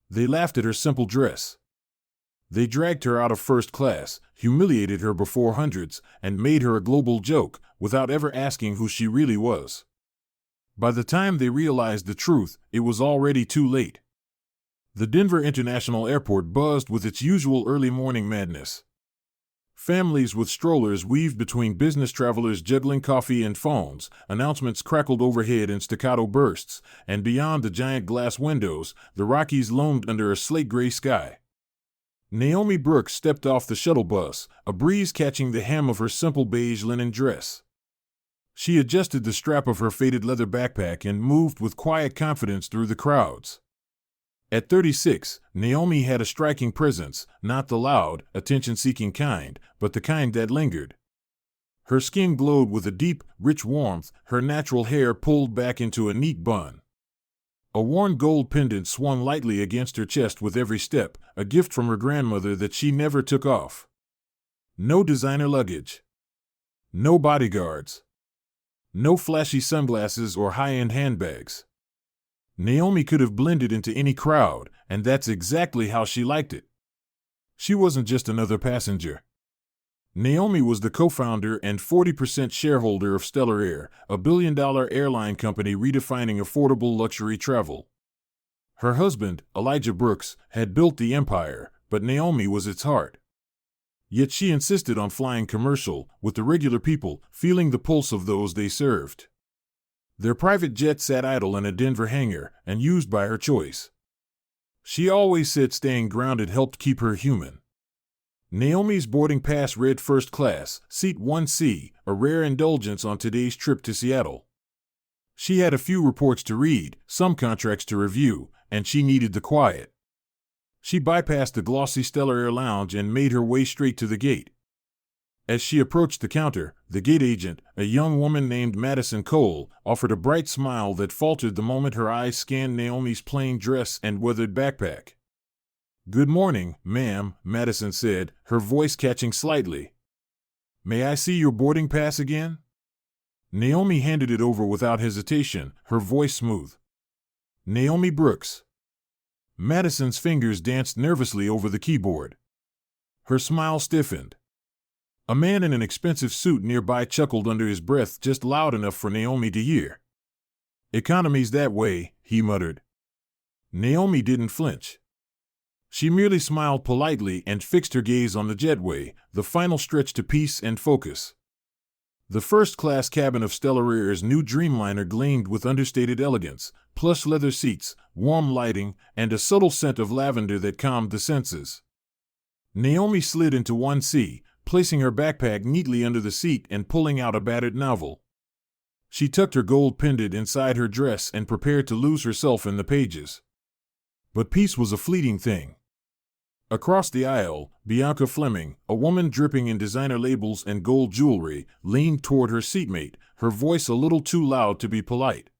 They laughed at her simple dress. They dragged her out of first class, humiliated her before hundreds, and made her a global joke, without ever asking who she really was. By the time they realized the truth, it was already too late. The Denver International Airport buzzed with its usual early morning madness. Families with strollers weaved between business travelers juggling coffee and phones, announcements crackled overhead in staccato bursts, and beyond the giant glass windows, the Rockies loomed under a slate-gray sky. Naomi Brooks stepped off the shuttle bus, a breeze catching the hem of her simple beige linen dress. She adjusted the strap of her faded leather backpack and moved with quiet confidence through the crowds. At 36, Naomi had a striking presence, not the loud, attention-seeking kind, but the kind that lingered. Her skin glowed with a deep, rich warmth, her natural hair pulled back into a neat bun. A worn gold pendant swung lightly against her chest with every step, a gift from her grandmother that she never took off. No designer luggage. No bodyguards. No flashy sunglasses or high-end handbags. Naomi could have blended into any crowd, and that's exactly how she liked it. She wasn't just another passenger. Naomi was the co-founder and 40% shareholder of Stellar Air, a billion-dollar airline company redefining affordable luxury travel. Her husband, Elijah Brooks, had built the empire, but Naomi was its heart. Yet she insisted on flying commercial, with the regular people, feeling the pulse of those they served. Their private jet sat idle in a Denver hangar, and used by her choice. She always said staying grounded helped keep her human. Naomi's boarding pass read first class, seat 1C, a rare indulgence on today's trip to Seattle. She had a few reports to read, some contracts to review, and she needed the quiet. She bypassed the glossy Stellar Air lounge and made her way straight to the gate. As she approached the counter, the gate agent, a young woman named Madison Cole, offered a bright smile that faltered the moment her eyes scanned Naomi's plain dress and weathered backpack. "Good morning, ma'am," Madison said, her voice catching slightly. "May I see your boarding pass again?" Naomi handed it over without hesitation, her voice smooth. "Naomi Brooks." Madison's fingers danced nervously over the keyboard. Her smile stiffened. A man in an expensive suit nearby chuckled under his breath just loud enough for Naomi to hear. "Economy's that way," he muttered. Naomi didn't flinch. She merely smiled politely and fixed her gaze on the jetway, the final stretch to peace and focus. The first-class cabin of Stellar Air's new Dreamliner gleamed with understated elegance, plush leather seats, warm lighting, and a subtle scent of lavender that calmed the senses. Naomi slid into 1C, placing her backpack neatly under the seat and pulling out a battered novel. She tucked her gold pendant inside her dress and prepared to lose herself in the pages. But peace was a fleeting thing. Across the aisle, Bianca Fleming, a woman dripping in designer labels and gold jewelry, leaned toward her seatmate, her voice a little too loud to be polite.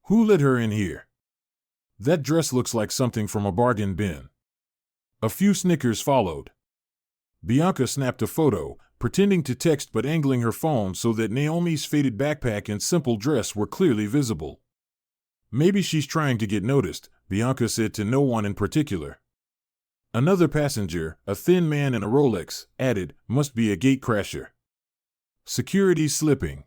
"Who let her in here? That dress looks like something from a bargain bin." A few snickers followed. Bianca snapped a photo, pretending to text but angling her phone so that Naomi's faded backpack and simple dress were clearly visible. "Maybe she's trying to get noticed," Bianca said to no one in particular. Another passenger, a thin man in a Rolex, added, "Must be a gatecrasher. Security's slipping."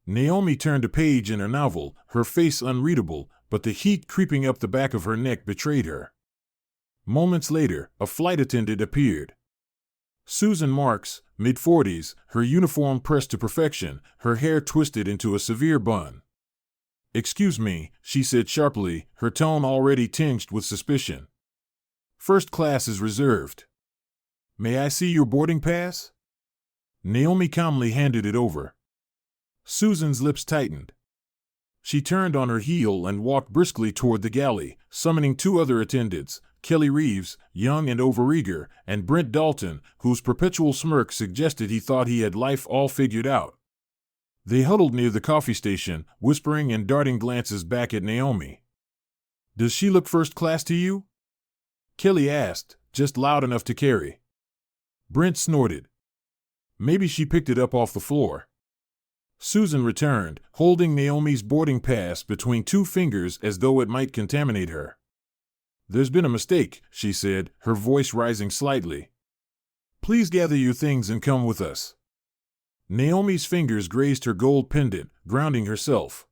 Naomi turned a page in her novel, her face unreadable, but the heat creeping up the back of her neck betrayed her. Moments later, a flight attendant appeared. Susan Marks, mid-40s, her uniform pressed to perfection, her hair twisted into a severe bun. "Excuse me," she said sharply, her tone already tinged with suspicion. "First class is reserved. May I see your boarding pass?" Naomi calmly handed it over. Susan's lips tightened. She turned on her heel and walked briskly toward the galley, summoning two other attendants, Kelly Reeves, young and overeager, and Brent Dalton, whose perpetual smirk suggested he thought he had life all figured out. They huddled near the coffee station, whispering and darting glances back at Naomi. "Does she look first class to you?" Kelly asked, just loud enough to carry. Brent snorted. "Maybe she picked it up off the floor." Susan returned, holding Naomi's boarding pass between two fingers as though it might contaminate her. "There's been a mistake," she said, her voice rising slightly. "Please gather your things and come with us." Naomi's fingers grazed her gold pendant, grounding herself.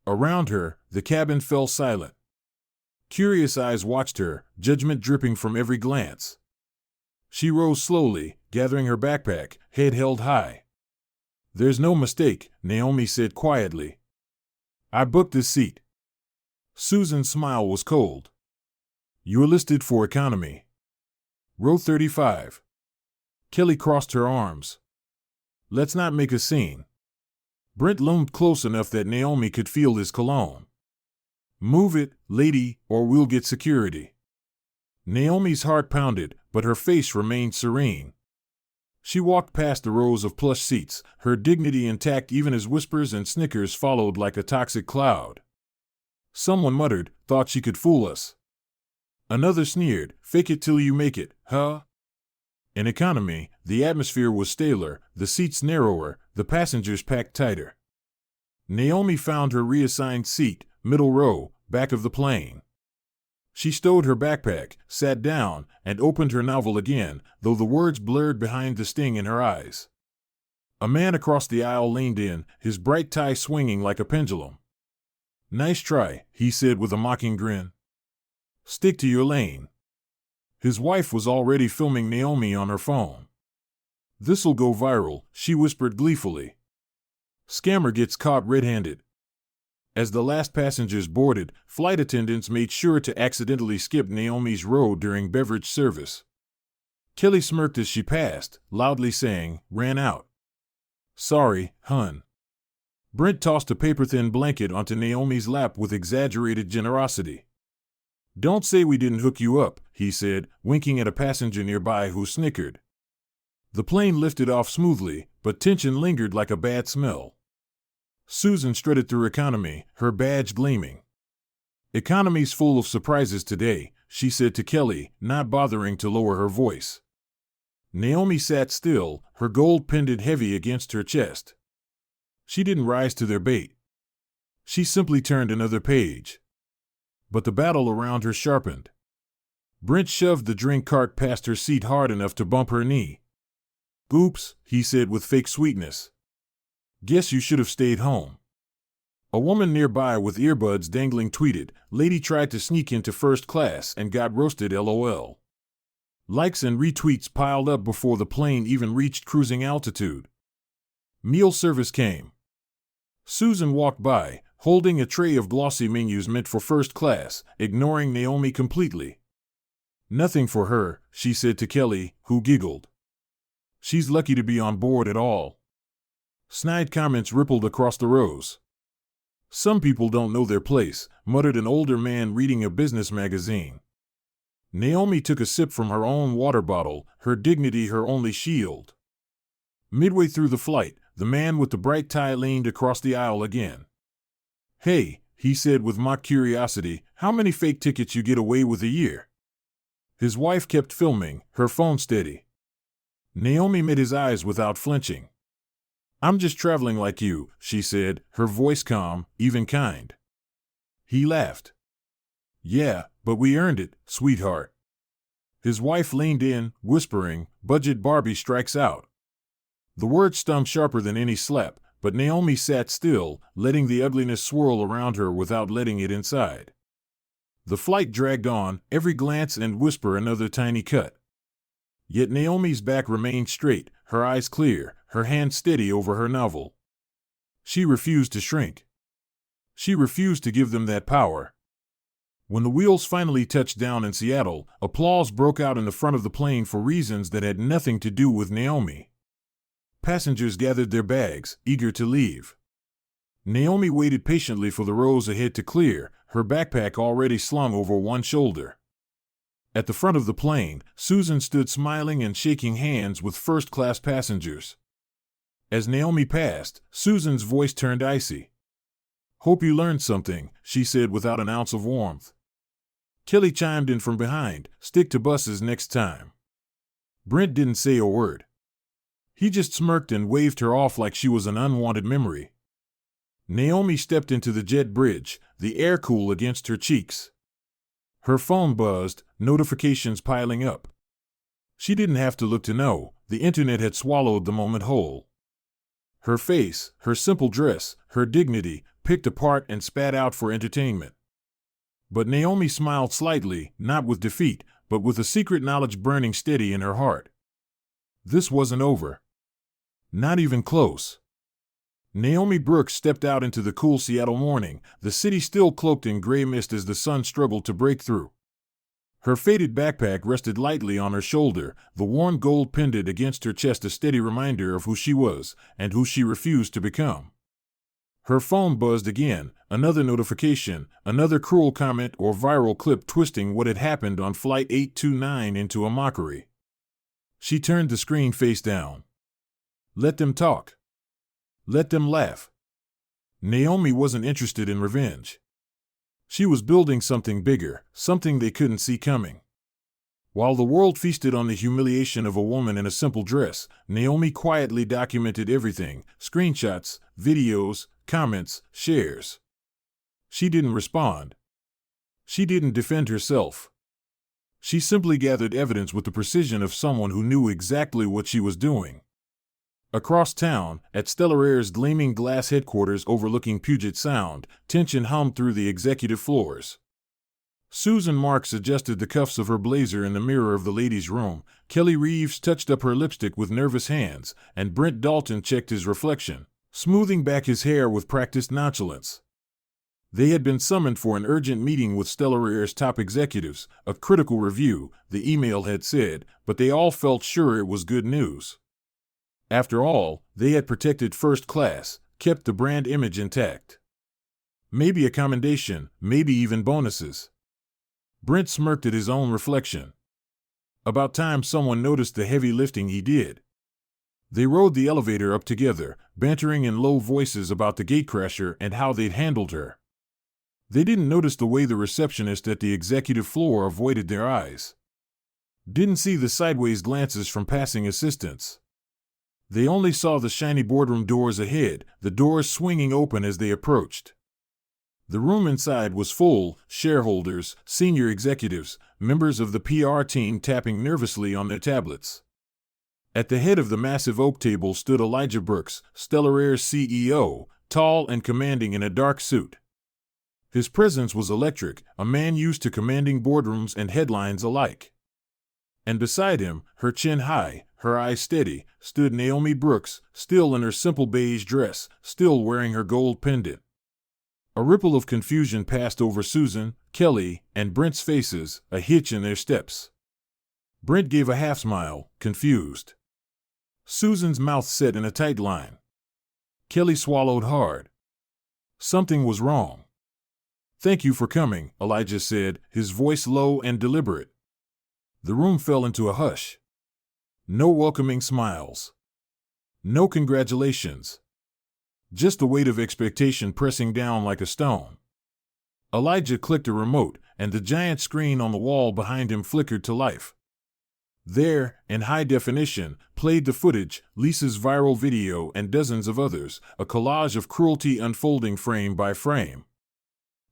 Around her, the cabin fell silent. Curious eyes watched her, judgment dripping from every glance. She rose slowly, gathering her backpack, head held high. "There's no mistake," Naomi said quietly. "I booked this seat." Susan's smile was cold. "You're listed for economy. Row 35. Kelly crossed her arms. "Let's not make a scene." Brent loomed close enough that Naomi could feel his cologne. "Move it, lady, or we'll get security." Naomi's heart pounded, but her face remained serene. She walked past the rows of plush seats, her dignity intact even as whispers and snickers followed like a toxic cloud. Someone muttered, "Thought she could fool us." Another sneered, "Fake it till you make it, huh?" In economy, the atmosphere was staler, the seats narrower, the passengers packed tighter. Naomi found her reassigned seat, middle row, back of the plane. She stowed her backpack, sat down, and opened her novel again, though the words blurred behind the sting in her eyes. A man across the aisle leaned in, his bright tie swinging like a pendulum. "Nice try," he said with a mocking grin. "Stick to your lane." His wife was already filming Naomi on her phone. "This'll go viral," she whispered gleefully. "Scammer gets caught red-handed." As the last passengers boarded, flight attendants made sure to accidentally skip Naomi's row during beverage service. Kelly smirked as she passed, loudly saying, "Ran out." "Sorry, hun." Brent tossed a paper-thin blanket onto Naomi's lap with exaggerated generosity. "Don't say we didn't hook you up," he said, winking at a passenger nearby who snickered. The plane lifted off smoothly, but tension lingered like a bad smell. Susan strutted through economy, her badge gleaming. "Economy's full of surprises today," she said to Kelly, not bothering to lower her voice. Naomi sat still, her gold pendant heavy against her chest. She didn't rise to their bait. She simply turned another page. But the battle around her sharpened. Brent shoved the drink cart past her seat hard enough to bump her knee. "Oops," he said with fake sweetness. "Guess you should have stayed home." A woman nearby with earbuds dangling tweeted, "Lady tried to sneak into first class and got roasted LOL." Likes and retweets piled up before the plane even reached cruising altitude. Meal service came. Susan walked by, holding a tray of glossy menus meant for first class, ignoring Naomi completely. "Nothing for her," she said to Kelly, who giggled. "She's lucky to be on board at all." Snide comments rippled across the rows. "Some people don't know their place," muttered an older man reading a business magazine. Naomi took a sip from her own water bottle, her dignity her only shield. Midway through the flight, the man with the bright tie leaned across the aisle again. "Hey," he said with mock curiosity, "how many fake tickets you get away with a year?" His wife kept filming, her phone steady. Naomi met his eyes without flinching. "I'm just traveling like you," she said, her voice calm, even kind. He laughed. "Yeah, but we earned it, sweetheart." His wife leaned in, whispering, "Budget Barbie strikes out." The word stung sharper than any slap, but Naomi sat still, letting the ugliness swirl around her without letting it inside. The flight dragged on, every glance and whisper another tiny cut. Yet Naomi's back remained straight, her eyes clear, her hand steady over her novel. She refused to shrink. She refused to give them that power. When the wheels finally touched down in Seattle, applause broke out in the front of the plane for reasons that had nothing to do with Naomi. Passengers gathered their bags, eager to leave. Naomi waited patiently for the rows ahead to clear, her backpack already slung over one shoulder. At the front of the plane, Susan stood smiling and shaking hands with first-class passengers. As Naomi passed, Susan's voice turned icy. "Hope you learned something," she said without an ounce of warmth. Kelly chimed in from behind, "Stick to buses next time." Brent didn't say a word. He just smirked and waved her off like she was an unwanted memory. Naomi stepped into the jet bridge, the air cool against her cheeks. Her phone buzzed, notifications piling up. She didn't have to look to know, the internet had swallowed the moment whole. Her face, her simple dress, her dignity, picked apart and spat out for entertainment. But Naomi smiled slightly, not with defeat, but with a secret knowledge burning steady in her heart. This wasn't over. Not even close. Naomi Brooks stepped out into the cool Seattle morning, the city still cloaked in gray mist as the sun struggled to break through. Her faded backpack rested lightly on her shoulder, the worn gold pendant against her chest a steady reminder of who she was and who she refused to become. Her phone buzzed again, another notification, another cruel comment or viral clip twisting what had happened on Flight 829 into a mockery. She turned the screen face down. Let them talk. Let them laugh. Naomi wasn't interested in revenge. She was building something bigger, something they couldn't see coming. While the world feasted on the humiliation of a woman in a simple dress, Naomi quietly documented everything: screenshots, videos, comments, shares. She didn't respond. She didn't defend herself. She simply gathered evidence with the precision of someone who knew exactly what she was doing. Across town, at Stellar Air's gleaming glass headquarters overlooking Puget Sound, tension hummed through the executive floors. Susan Marks adjusted the cuffs of her blazer in the mirror of the ladies' room, Kelly Reeves touched up her lipstick with nervous hands, and Brent Dalton checked his reflection, smoothing back his hair with practiced nonchalance. They had been summoned for an urgent meeting with Stellar Air's top executives, a critical review, the email had said, but they all felt sure it was good news. After all, they had protected first class, kept the brand image intact. Maybe a commendation, maybe even bonuses. Brent smirked at his own reflection. About time someone noticed the heavy lifting he did. They rode the elevator up together, bantering in low voices about the gatecrasher and how they'd handled her. They didn't notice the way the receptionist at the executive floor avoided their eyes. Didn't see the sideways glances from passing assistants. They only saw the shiny boardroom doors ahead, the doors swinging open as they approached. The room inside was full, shareholders, senior executives, members of the PR team tapping nervously on their tablets. At the head of the massive oak table stood Elijah Brooks, Stellar Air's CEO, tall and commanding in a dark suit. His presence was electric, a man used to commanding boardrooms and headlines alike. And beside him, her chin high, her eyes steady, stood Naomi Brooks, still in her simple beige dress, still wearing her gold pendant. A ripple of confusion passed over Susan, Kelly, and Brent's faces, a hitch in their steps. Brent gave a half-smile, confused. Susan's mouth set in a tight line. Kelly swallowed hard. Something was wrong. "Thank you for coming," Elijah said, his voice low and deliberate. The room fell into a hush. No welcoming smiles. No congratulations. Just the weight of expectation pressing down like a stone. Elijah clicked a remote, and the giant screen on the wall behind him flickered to life. There, in high definition, played the footage, Lisa's viral video and dozens of others, a collage of cruelty unfolding frame by frame.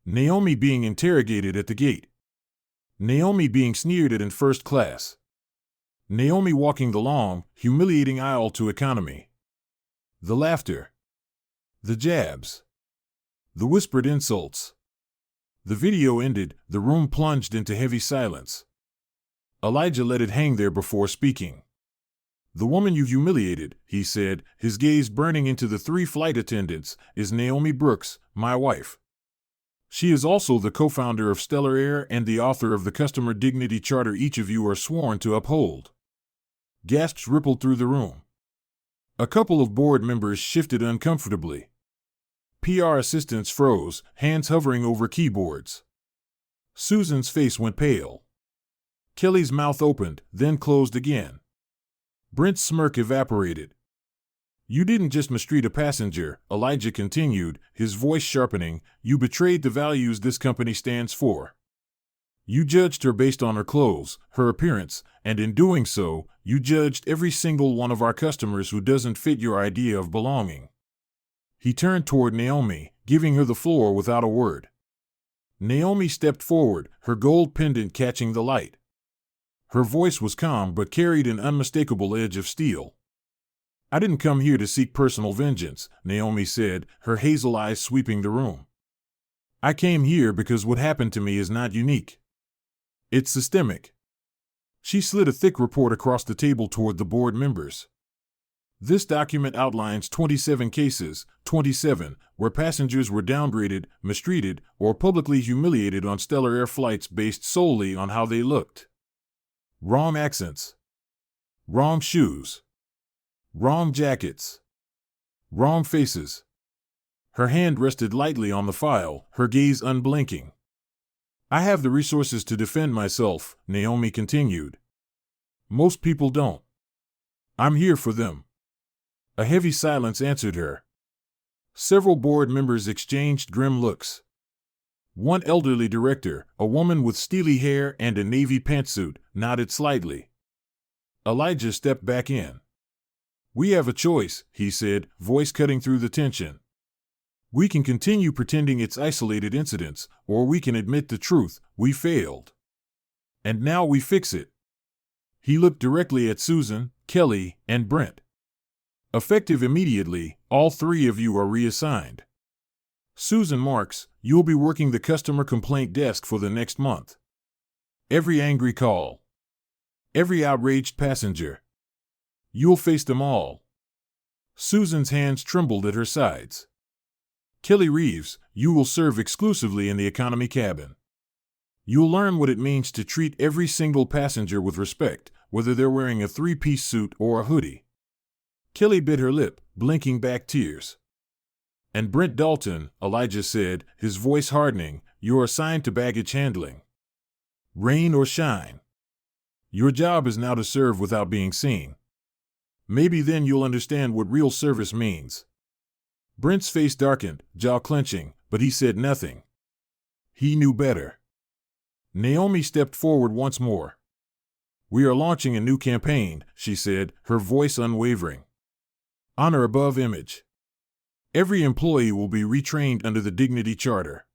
Naomi being interrogated at the gate. Naomi being sneered at in first class. Naomi walking the long, humiliating aisle to economy. The laughter. The jabs. The whispered insults. The video ended, the room plunged into heavy silence. Elijah let it hang there before speaking. "The woman you humiliated," he said, his gaze burning into the 3 flight attendants, "is Naomi Brooks, my wife. She is also the co-founder of Stellar Air and the author of the Customer Dignity Charter each of you are sworn to uphold." Gasps rippled through the room. A couple of board members shifted uncomfortably. PR assistants froze, hands hovering over keyboards. Susan's face went pale. Kelly's mouth opened, then closed again. Brent's smirk evaporated. "You didn't just mistreat a passenger," Elijah continued, his voice sharpening. "You betrayed the values this company stands for. You judged her based on her clothes, her appearance, and in doing so, you judged every single one of our customers who doesn't fit your idea of belonging." He turned toward Naomi, giving her the floor without a word. Naomi stepped forward, her gold pendant catching the light. Her voice was calm but carried an unmistakable edge of steel. "I didn't come here to seek personal vengeance," Naomi said, her hazel eyes sweeping the room. "I came here because what happened to me is not unique. It's systemic." She slid a thick report across the table toward the board members. "This document outlines 27 cases, 27, where passengers were downgraded, mistreated, or publicly humiliated on Stellar Air flights based solely on how they looked. Wrong accents. Wrong shoes. Wrong jackets. Wrong faces." Her hand rested lightly on the file, her gaze unblinking. "I have the resources to defend myself," Naomi continued. "Most people don't. I'm here for them." A heavy silence answered her. Several board members exchanged grim looks. One elderly director, a woman with steely hair and a navy pantsuit, nodded slightly. Elijah stepped back in. "We have a choice," he said, voice cutting through the tension. "We can continue pretending it's isolated incidents, or we can admit the truth, we failed. And now we fix it." He looked directly at Susan, Kelly, and Brent. "Effective immediately, all three of you are reassigned. Susan Marks, you'll be working the customer complaint desk for the next month. Every angry call. Every outraged passenger. You'll face them all." Susan's hands trembled at her sides. "Kelly Reeves, you will serve exclusively in the economy cabin. You'll learn what it means to treat every single passenger with respect, whether they're wearing a three-piece suit or a hoodie." Kelly bit her lip, blinking back tears. "And Brent Dalton," Elijah said, his voice hardening, "you're assigned to baggage handling. Rain or shine. Your job is now to serve without being seen. Maybe then you'll understand what real service means." Brent's face darkened, jaw clenching, but he said nothing. He knew better. Naomi stepped forward once more. "We are launching a new campaign," she said, her voice unwavering. "Honor above image. Every employee will be retrained under the Dignity Charter.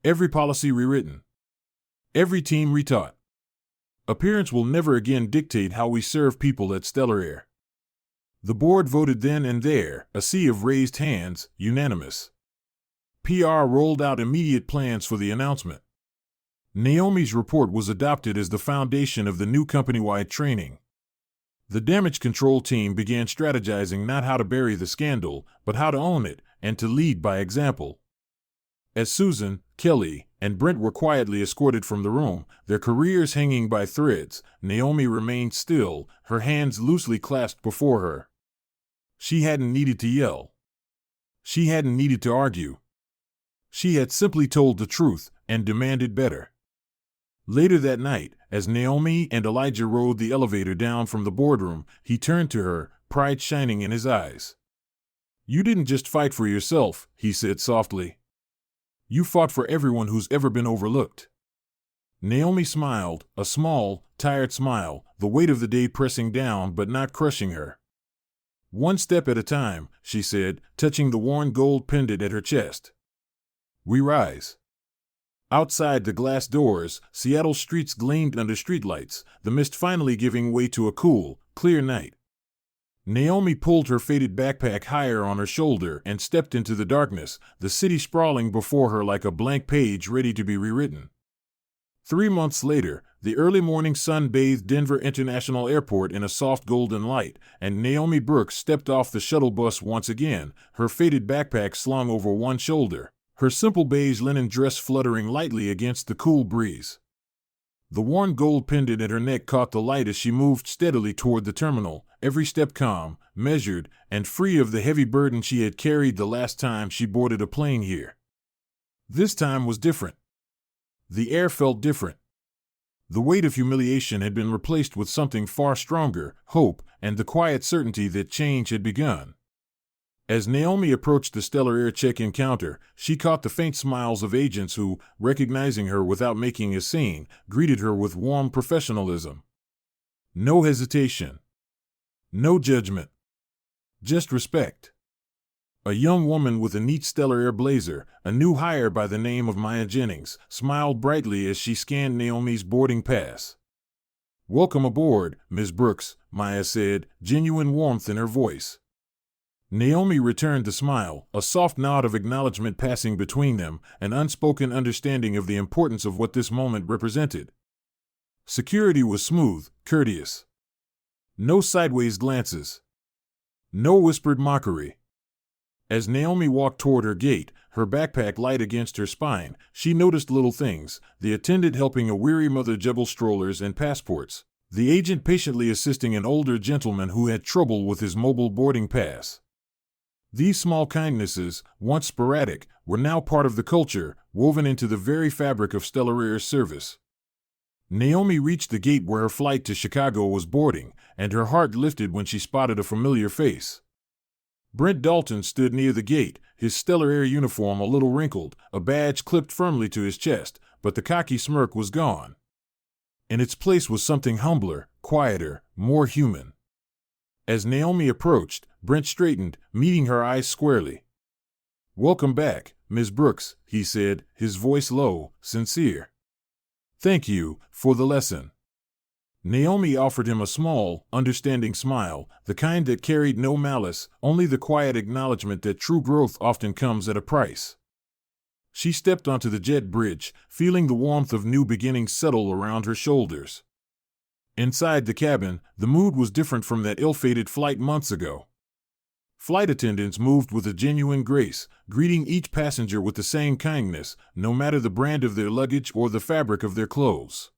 Every policy rewritten. Every team retaught. Appearance will never again dictate how we serve people at Stellar Air." The board voted then and there, a sea of raised hands, unanimous. PR rolled out immediate plans for the announcement. Naomi's report was adopted as the foundation of the new company-wide training. The damage control team began strategizing not how to bury the scandal, but how to own it, and to lead by example. As Susan, Kelly, and Brent were quietly escorted from the room, their careers hanging by threads, Naomi remained still, her hands loosely clasped before her. She hadn't needed to yell. She hadn't needed to argue. She had simply told the truth, and demanded better. Later that night, as Naomi and Elijah rode the elevator down from the boardroom, he turned to her, pride shining in his eyes. "You didn't just fight for yourself," he said softly. "You fought for everyone who's ever been overlooked." Naomi smiled, a small, tired smile, the weight of the day pressing down but not crushing her. "One step at a time," she said, touching the worn gold pendant at her chest. "We rise." Outside the glass doors, Seattle's streets gleamed under streetlights, the mist finally giving way to a cool, clear night. Naomi pulled her faded backpack higher on her shoulder and stepped into the darkness, the city sprawling before her like a blank page ready to be rewritten. 3 months later, the early morning sun bathed Denver International Airport in a soft golden light, and Naomi Brooks stepped off the shuttle bus once again, her faded backpack slung over one shoulder, her simple beige linen dress fluttering lightly against the cool breeze. The worn gold pendant at her neck caught the light as she moved steadily toward the terminal, every step calm, measured, and free of the heavy burden she had carried the last time she boarded a plane here. This time was different. The air felt different. The weight of humiliation had been replaced with something far stronger, hope, and the quiet certainty that change had begun. As Naomi approached the Stellar Air check-in counter, she caught the faint smiles of agents who, recognizing her without making a scene, greeted her with warm professionalism. No hesitation. No judgment. Just respect. A young woman with a neat Stellar Air blazer, a new hire by the name of Maya Jennings, smiled brightly as she scanned Naomi's boarding pass. "Welcome aboard, Ms. Brooks," Maya said, genuine warmth in her voice. Naomi returned the smile, a soft nod of acknowledgement passing between them, an unspoken understanding of the importance of what this moment represented. Security was smooth, courteous. No sideways glances. No whispered mockery. As Naomi walked toward her gate, her backpack light against her spine, she noticed little things: the attendant helping a weary mother juggle strollers and passports, the agent patiently assisting an older gentleman who had trouble with his mobile boarding pass. These small kindnesses, once sporadic, were now part of the culture, woven into the very fabric of Stellar Air's service. Naomi reached the gate where her flight to Chicago was boarding, and her heart lifted when she spotted a familiar face. Brent Dalton stood near the gate, his Stellar Air uniform a little wrinkled, a badge clipped firmly to his chest, but the cocky smirk was gone. In its place was something humbler, quieter, more human. As Naomi approached, Brent straightened, meeting her eyes squarely. "Welcome back, Ms. Brooks," he said, his voice low, sincere. "Thank you for the lesson." Naomi offered him a small, understanding smile, the kind that carried no malice, only the quiet acknowledgement that true growth often comes at a price. She stepped onto the jet bridge, feeling the warmth of new beginnings settle around her shoulders. Inside the cabin, the mood was different from that ill-fated flight months ago. Flight attendants moved with a genuine grace, greeting each passenger with the same kindness, no matter the brand of their luggage or the fabric of their clothes.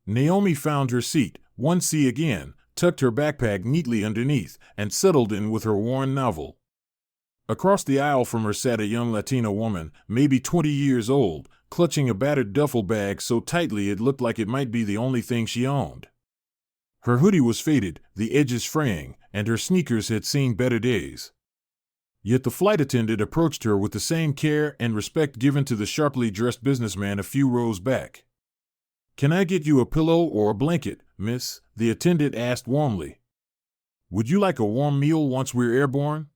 Naomi found her seat, 1C again, tucked her backpack neatly underneath, and settled in with her worn novel. Across the aisle from her sat a young Latina woman, maybe 20 years old, clutching a battered duffel bag so tightly it looked like it might be the only thing she owned. Her hoodie was faded, the edges fraying, and her sneakers had seen better days. Yet the flight attendant approached her with the same care and respect given to the sharply dressed businessman a few rows back. "Can I get you a pillow or a blanket, miss?" the attendant asked warmly. "Would you like a warm meal once we're airborne?"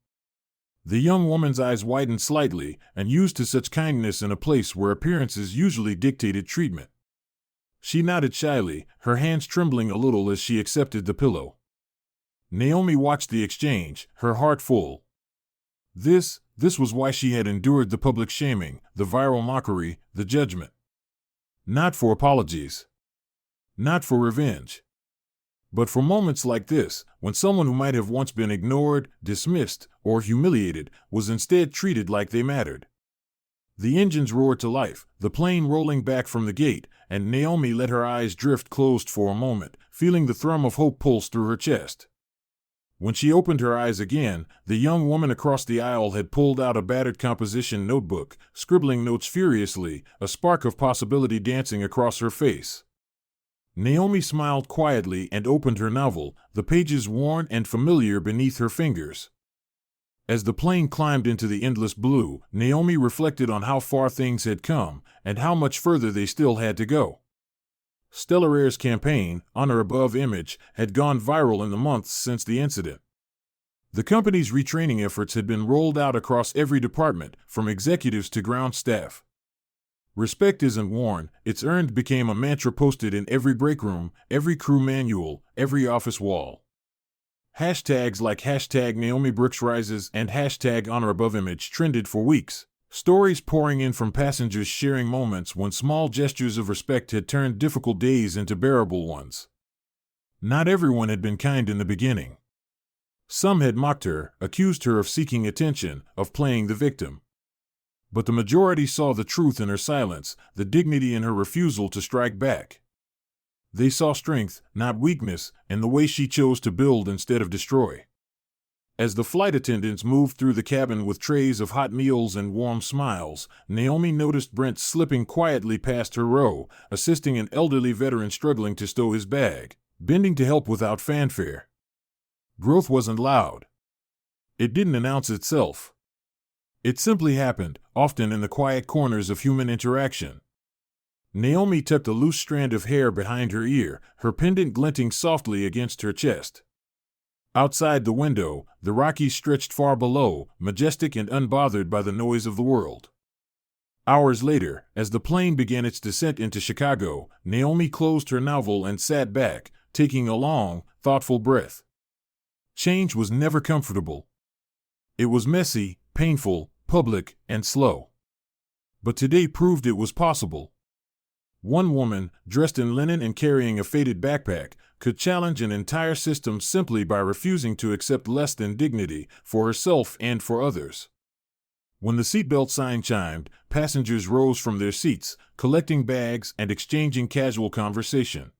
The young woman's eyes widened slightly, and used to such kindness in a place where appearances usually dictated treatment. She nodded shyly, her hands trembling a little as she accepted the pillow. Naomi watched the exchange, her heart full. This was why she had endured the public shaming, the viral mockery, the judgment. Not for apologies. Not for revenge. But for moments like this, when someone who might have once been ignored, dismissed, or humiliated was instead treated like they mattered. The engines roared to life, the plane rolling back from the gate, and Naomi let her eyes drift closed for a moment, feeling the thrum of hope pulse through her chest. When she opened her eyes again, the young woman across the aisle had pulled out a battered composition notebook, scribbling notes furiously, a spark of possibility dancing across her face. Naomi smiled quietly and opened her novel, the pages worn and familiar beneath her fingers. As the plane climbed into the endless blue, Naomi reflected on how far things had come, and how much further they still had to go. Stellar Air's campaign, Honor Above Image, had gone viral in the months since the incident. The company's retraining efforts had been rolled out across every department, from executives to ground staff. "Respect isn't worn, it's earned" became a mantra posted in every break room, every crew manual, every office wall. Hashtags like hashtag Naomi Brooks Rises and hashtag Honor Above Image trended for weeks. Stories pouring in from passengers sharing moments when small gestures of respect had turned difficult days into bearable ones. Not everyone had been kind in the beginning. Some had mocked her, accused her of seeking attention, of playing the victim. But the majority saw the truth in her silence, the dignity in her refusal to strike back. They saw strength, not weakness, in the way she chose to build instead of destroy. As the flight attendants moved through the cabin with trays of hot meals and warm smiles, Naomi noticed Brent slipping quietly past her row, assisting an elderly veteran struggling to stow his bag, bending to help without fanfare. Growth wasn't loud. It didn't announce itself. It simply happened, often in the quiet corners of human interaction. Naomi tucked a loose strand of hair behind her ear, her pendant glinting softly against her chest. Outside the window, the Rockies stretched far below, majestic and unbothered by the noise of the world. Hours later, as the plane began its descent into Chicago, Naomi closed her novel and sat back, taking a long, thoughtful breath. Change was never comfortable. It was messy, painful, public, and slow. But today proved it was possible. One woman, dressed in linen and carrying a faded backpack, could challenge an entire system simply by refusing to accept less than dignity for herself and for others. When the seatbelt sign chimed, passengers rose from their seats, collecting bags and exchanging casual conversation.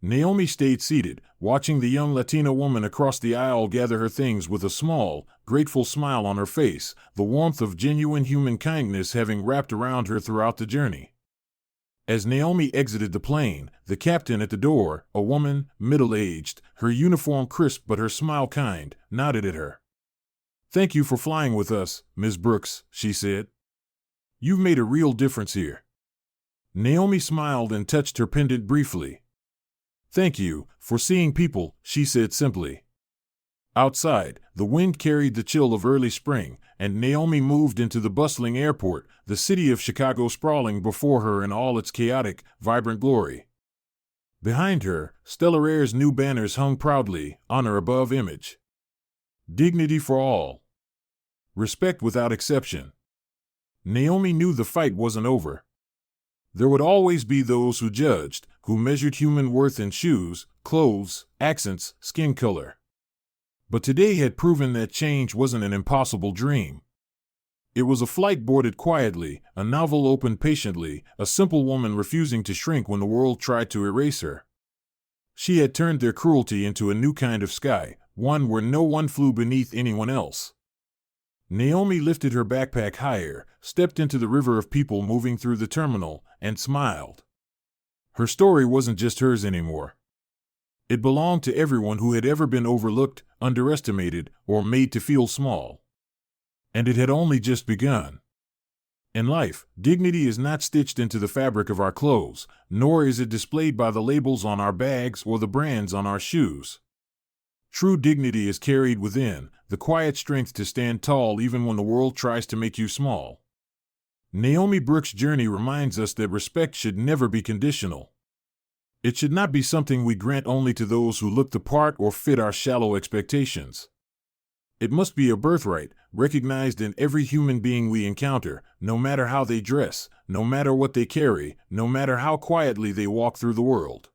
Naomi stayed seated, watching the young Latina woman across the aisle gather her things with a small, grateful smile on her face, the warmth of genuine human kindness having wrapped around her throughout the journey. As Naomi exited the plane, the captain at the door, a woman, middle-aged, her uniform crisp but her smile kind, nodded at her. "Thank you for flying with us, Ms. Brooks," she said. "You've made a real difference here." Naomi smiled and touched her pendant briefly. "Thank you for seeing people," she said simply. Outside, the wind carried the chill of early spring, and Naomi moved into the bustling airport, the city of Chicago sprawling before her in all its chaotic, vibrant glory. Behind her, Stellar Air's new banners hung proudly, honor above image. Dignity for all. Respect without exception. Naomi knew the fight wasn't over. There would always be those who judged, who measured human worth in shoes, clothes, accents, skin color. But today had proven that change wasn't an impossible dream. It was a flight boarded quietly, a novel opened patiently, a simple woman refusing to shrink when the world tried to erase her. She had turned their cruelty into a new kind of sky, one where no one flew beneath anyone else. Naomi lifted her backpack higher, stepped into the river of people moving through the terminal, and smiled. Her story wasn't just hers anymore. It belonged to everyone who had ever been overlooked, underestimated, or made to feel small. And it had only just begun. In life, dignity is not stitched into the fabric of our clothes, nor is it displayed by the labels on our bags or the brands on our shoes. True dignity is carried within, the quiet strength to stand tall even when the world tries to make you small. Naomi Brooks' journey reminds us that respect should never be conditional. It should not be something we grant only to those who look the part or fit our shallow expectations. It must be a birthright, recognized in every human being we encounter, no matter how they dress, no matter what they carry, no matter how quietly they walk through the world.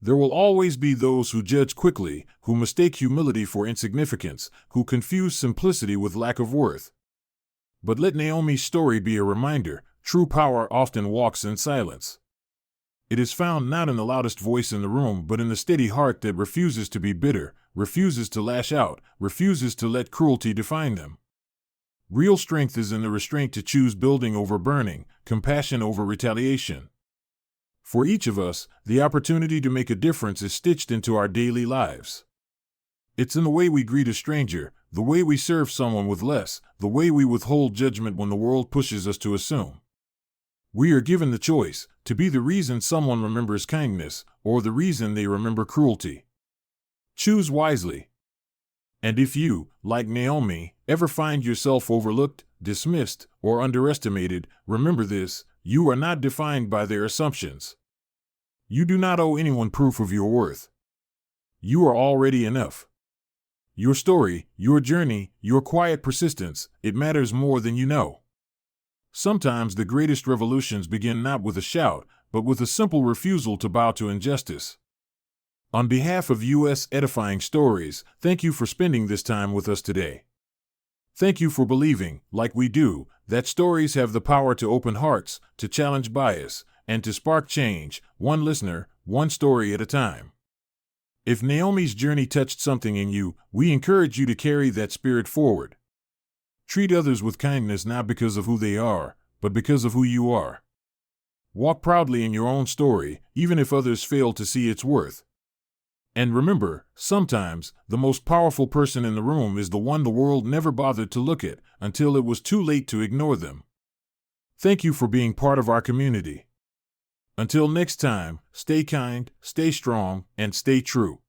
There will always be those who judge quickly, who mistake humility for insignificance, who confuse simplicity with lack of worth. But let Naomi's story be a reminder: true power often walks in silence. It is found not in the loudest voice in the room, but in the steady heart that refuses to be bitter, refuses to lash out, refuses to let cruelty define them. Real strength is in the restraint to choose building over burning, compassion over retaliation. For each of us, the opportunity to make a difference is stitched into our daily lives. It's in the way we greet a stranger, the way we serve someone with less, the way we withhold judgment when the world pushes us to assume. We are given the choice to be the reason someone remembers kindness, or the reason they remember cruelty. Choose wisely. And if you, like Naomi, ever find yourself overlooked, dismissed, or underestimated, remember this: you are not defined by their assumptions. You do not owe anyone proof of your worth. You are already enough. Your story, your journey, your quiet persistence, it matters more than you know. Sometimes the greatest revolutions begin not with a shout, but with a simple refusal to bow to injustice. On behalf of U.S. Edifying Stories, thank you for spending this time with us today. Thank you for believing, like we do, that stories have the power to open hearts, to challenge bias, and to spark change, one listener, one story at a time. If Naomi's journey touched something in you, we encourage you to carry that spirit forward. Treat others with kindness not because of who they are, but because of who you are. Walk proudly in your own story, even if others fail to see its worth. And remember, sometimes, the most powerful person in the room is the one the world never bothered to look at, until it was too late to ignore them. Thank you for being part of our community. Until next time, stay kind, stay strong, and stay true.